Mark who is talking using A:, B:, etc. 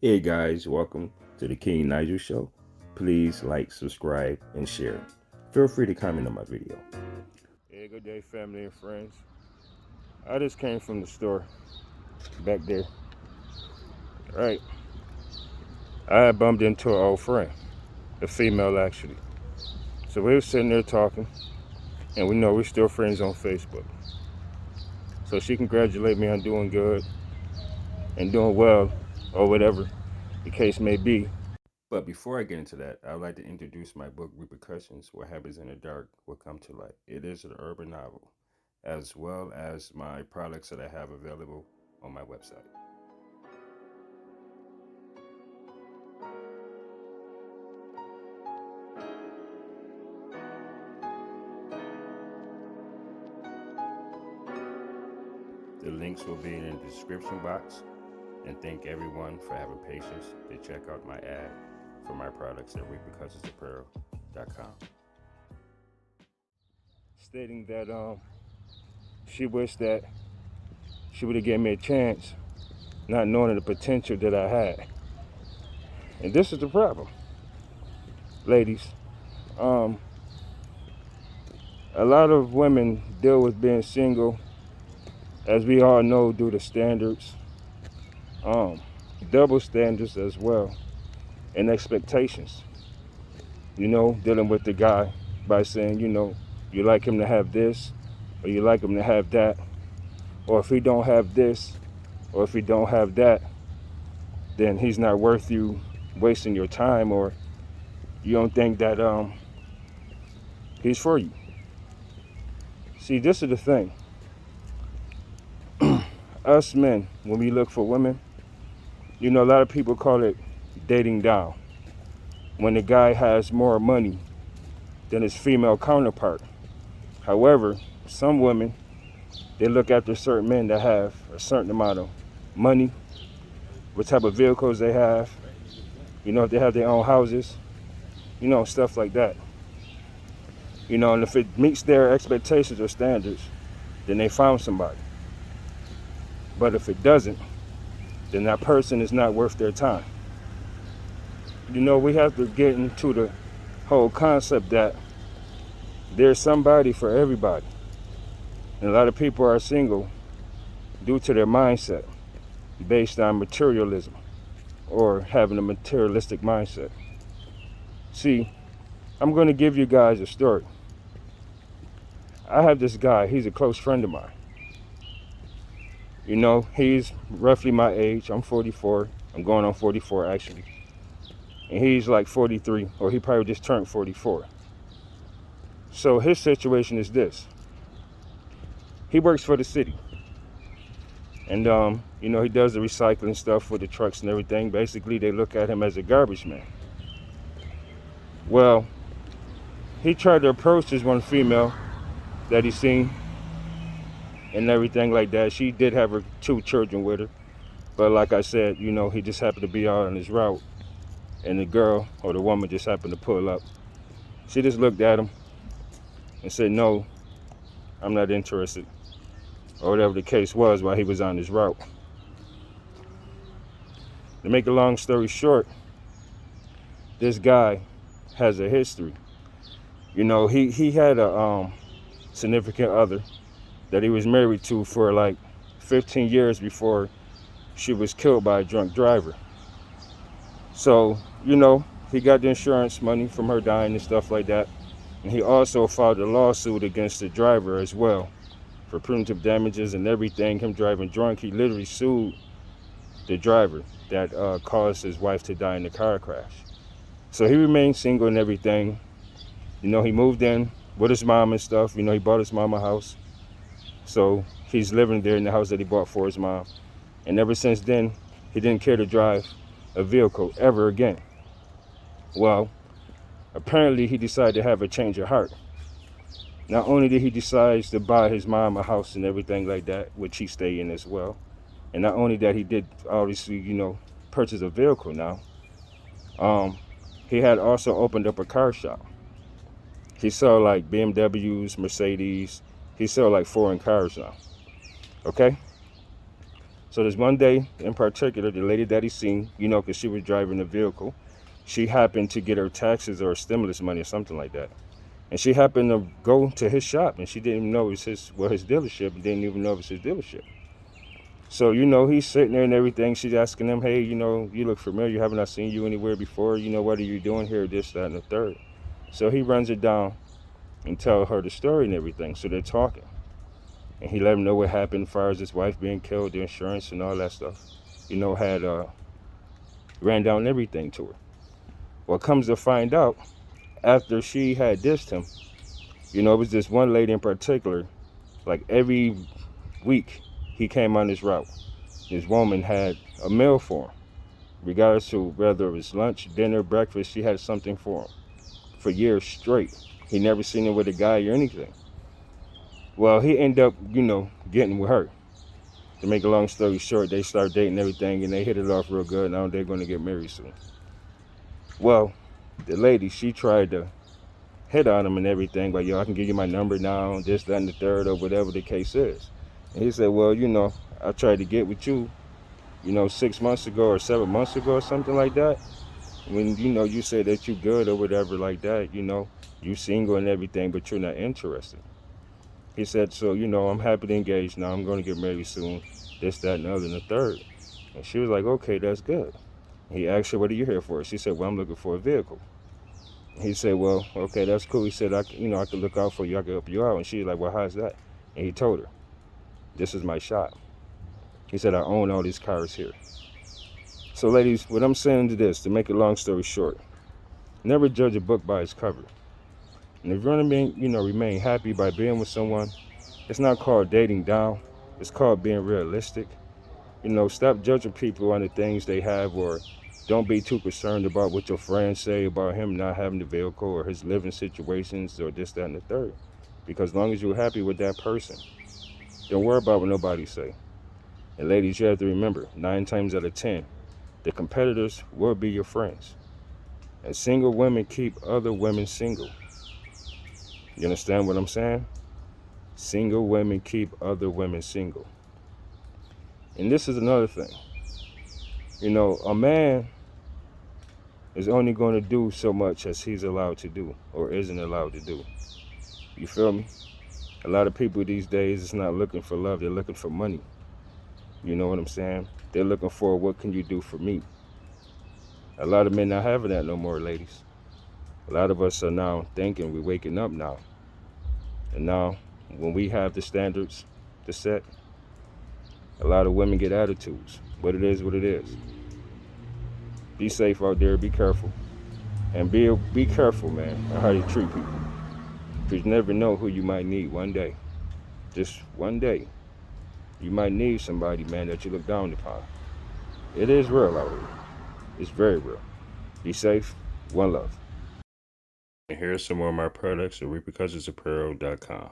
A: Hey guys, welcome to the King Nigel Show. Please like, subscribe, and share. Feel free to comment on my video. Hey, good day, family and friends. I just came from the store back there. All right. I had bumped into an old friend, a female actually. So we were sitting there talking, and we know we're still friends on Facebook. So she congratulated me on doing good and doing well, or whatever the case may be. But before I get into that, I would like to introduce my book, Repercussions: What Happens in the Dark Will Come to Light. It is an urban novel, as well as my products that I have available on my website. The links will be in the description box. And thank everyone for having patience to check out my ad for my products at repercussionsapparel.com. Stating that she wished that she would have given me a chance, not knowing the potential that I had. And this is the problem, ladies. Um, a lot of women deal with being single, as we all know, due to standards, um, double standards as well, and expectations. Dealing with the guy by saying, you like him to have this, or you like him to have that, or if he don't have this, or if he don't have that, then he's not worth you wasting your time, or you don't think that he's for you. See, this is the thing. Us men, when we look for women, a lot of people call it dating down. When the guy has more money than his female counterpart. However, some women, they look after certain men that have a certain amount of money, what type of vehicles they have, if they have their own houses, stuff like that. And if it meets their expectations or standards, then they found somebody. But if it doesn't, then that person is not worth their time. We have to get into the whole concept that there's somebody for everybody. And a lot of people are single due to their mindset based on materialism or having a materialistic mindset. See, I'm going to give you guys a story. I have this guy, he's a close friend of mine. He's roughly my age. I'm 44. I'm going on 44 actually. And he's like 43, or he probably just turned 44. So his situation is this. He works for the city. And, he does the recycling stuff with the trucks and everything. Basically, they look at him as a garbage man. Well, he tried to approach this one female that he seen and everything like that. She did have her 2 children with her. But like I said, he just happened to be out on his route. And the girl or the woman just happened to pull up. She just looked at him and said, no, I'm not interested. Or whatever the case was while he was on his route. To make a long story short, this guy has a history. He had a significant other that he was married to for like 15 years before she was killed by a drunk driver. So, he got the insurance money from her dying and stuff like that. And he also filed a lawsuit against the driver as well for punitive damages and everything. Him driving drunk, he literally sued the driver that caused his wife to die in the car crash. So he remained single and everything. He moved in with his mom and stuff. He bought his mom a house. So he's living there in the house that he bought for his mom. And ever since then, he didn't care to drive a vehicle ever again. Well, apparently he decided to have a change of heart. Not only did he decide to buy his mom a house and everything like that, which he stayed in as well. And not only that, he did obviously, purchase a vehicle now. He had also opened up a car shop. He sell like BMWs, Mercedes. He sell like foreign cars now. Okay? So there's one day in particular, the lady that he seen, you know, because she was driving the vehicle, she happened to get her taxes or stimulus money or something like that. And she happened to go to his shop, and she didn't even know it was his dealership, and didn't even know it was his dealership. So, you know, he's sitting there and everything. She's asking him, hey, you know, you look familiar. Haven't I seen you anywhere before? You know, what are you doing here? This, that, and the third. So he runs it down and tell her the story and everything. So they're talking. And he let him know what happened as far as his wife being killed, the insurance and all that stuff. You know, had ran down everything to her. Well, comes to find out, after she had dissed him, you know, it was this one lady in particular, like every week he came on this route. This woman had a meal for him. Regardless to whether it was lunch, dinner, breakfast, she had something for him for years straight. He never seen her with a guy or anything. Well, he ended up, you know, getting with her. To make a long story short, they start dating and everything, and they hit it off real good. Now they're going to get married soon. Well, the lady, she tried to hit on him and everything, like, yo, I can give you my number now, this, that, and the third, or whatever the case is. And he said, well, you know, I tried to get with you, you know, 6 months ago or 7 months ago or something like that. When, you know, you said that you good or whatever like that, you know, you single and everything, but you're not interested. He said, so, you know, I'm happy to engage now. I'm going to get married soon. This, that, and the other, and the third. And she was like, okay, that's good. He asked her, what are you here for? She said, well, I'm looking for a vehicle. He said, well, okay, that's cool. He said, I can look out for you. I can help you out. And she was like, well, how's that? And he told her, this is my shop. He said, I own all these cars here. So, ladies, what I'm saying to this, to make a long story short, never judge a book by its cover. And if you want to remain happy by being with someone, it's not called dating down. It's called being realistic. You know, stop judging people on the things they have, or don't be too concerned about what your friends say about him not having the vehicle or his living situations or this, that, and the third. Because as long as you're happy with that person, don't worry about what nobody say. And ladies, you have to remember, 9 times out of 10, the competitors will be your friends. And single women keep other women single. You understand what I'm saying? Single women keep other women single. And this is another thing. You know, a man is only going to do so much as he's allowed to do or isn't allowed to do. You feel me? A lot of people these days is not looking for love. They're looking for money. You know what I'm saying? They're looking for, what can you do for me? A lot of men not having that no more, ladies. A lot of us are now thinking, we're waking up now. And now, when we have the standards to set, a lot of women get attitudes. But it is what it is. Be safe out there. Be careful. And be careful, man, on how you treat people. Because you never know who you might need one day. Just one day. You might need somebody, man, that you look down upon. It is real out here. It's very real. Be safe. One love. And here's some more of my products at repercussions apparel.com.